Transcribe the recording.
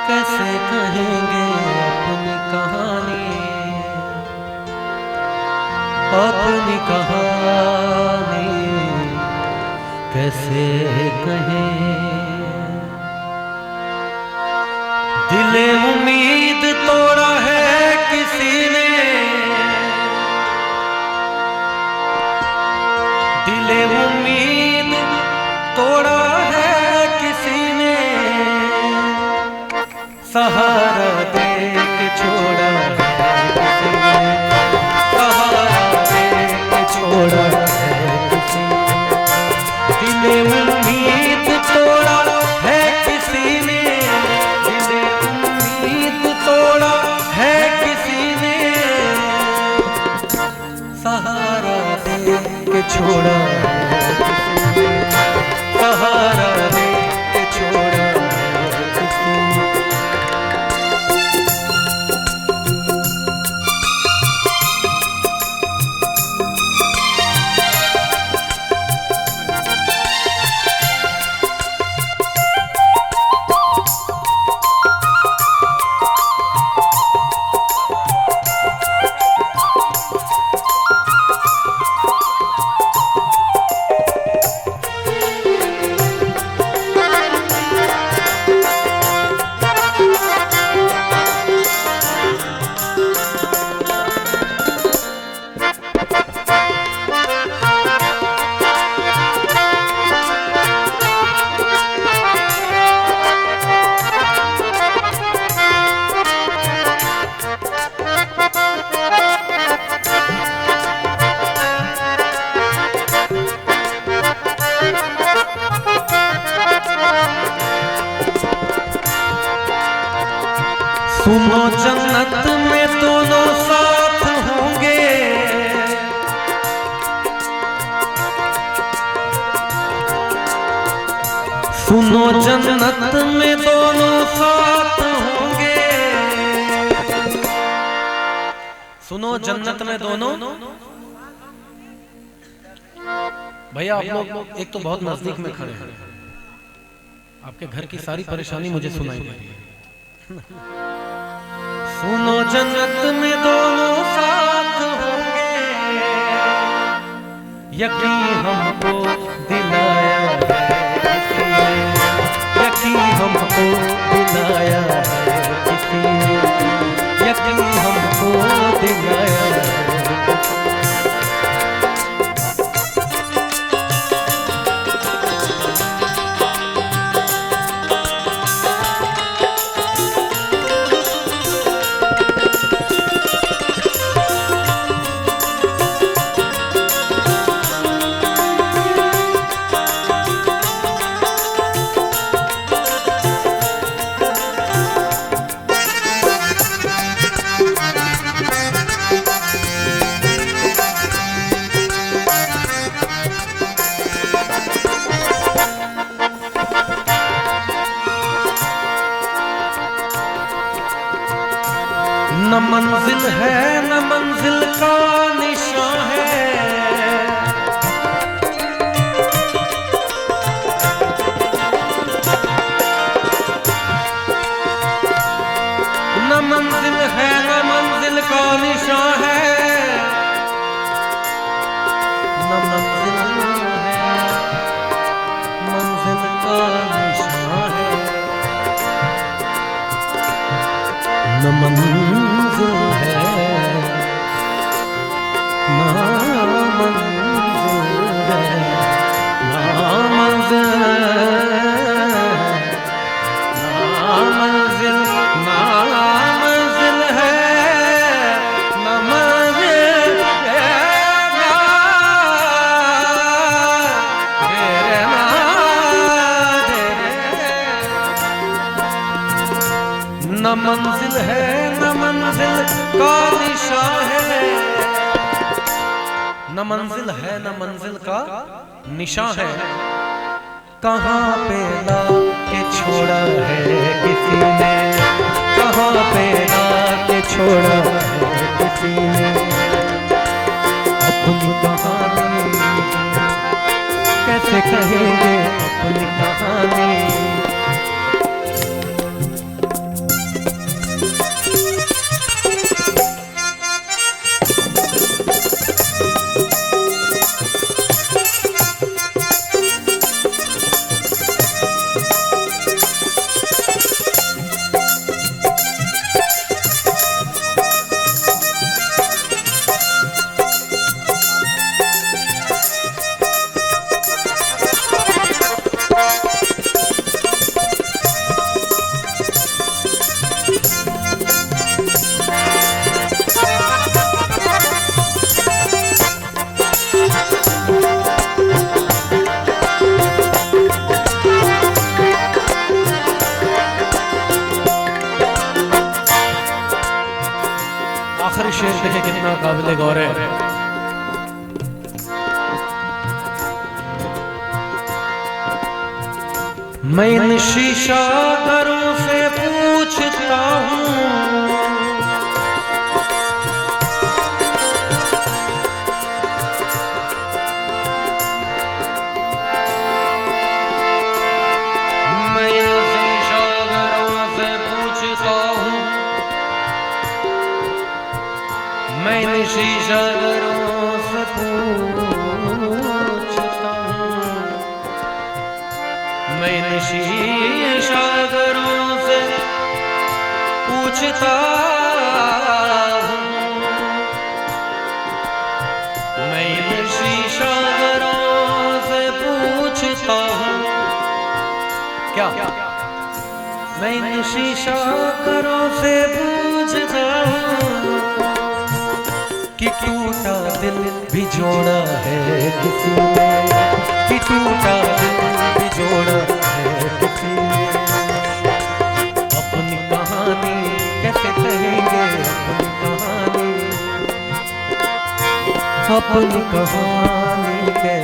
कैसे कहेंगे अपनी कहानी, अपनी कहानी कैसे कहें। दिले उम्मीद तोड़ा है किसी ने, दिले उम्मीद तोड़ा है किसी ने, सहारा दे के छोड़ा है किसी ने, सहारा दे के छोड़ा है किसी ने। दिले उम्मीद तोड़ा है किसी ने, दिले उम्मीद तोड़ा है किसी ने, सहारा दे के छोड़ा है किसी ने, सहारा दे के छोड़ा है किसी ने। सुनो जन्नत में दोनों साथ होंगे, सुनो जन्नत में दोनों साथ होंगे, सुनो जन्नत में दोनों। भैया आप लोग एक तो बहुत नजदीक में खड़े हैं, आपके घर की सारी परेशानी मुझे सुनाई दे रही है। सुनो जन्नत में दोनों साथ होंगे, यकीन हमको दिलाया है किसी ने, यकीन हमको दिलाया है किसी ने, यकीन हमको दिलाया है। न मंजिल है न मंजिल का निशान है, न मंजिल है न मंजिल का निशान है, न मंजिल है मंजिल का निशान है, न मंजिल न मंजिल है न मंजिल का निशान है, न मंजिल है न मंजिल का निशान है। कहाँ पे ला के छोड़ा है किसी ने, कहाँ पे ला के छोड़ा है किसी ने, अपनी कहानी कैसे कहेंगे अपनी कहानी। आखिरी शेर देखे कितना काबिल गौर है। मैं इन शीशा घरों से पूछता हूँ, मैं इन शीशा घरों से पूछता हूँ, मैं इन शीशा घरों से पूछता हूँ, मैं इन शीशा घरों से पूछता हूँ, मैं इन शीशा घरों से पूछता हूँ। क्या मैं इन शीशा घरों से पूछता हूँ कि टूटा दिल भी जोड़ा है किसी ने, कि टूटा दिल भी जोड़ा है किसी ने। अपनी कहानी कैसे कहेंगे, अपनी कहानी कैसे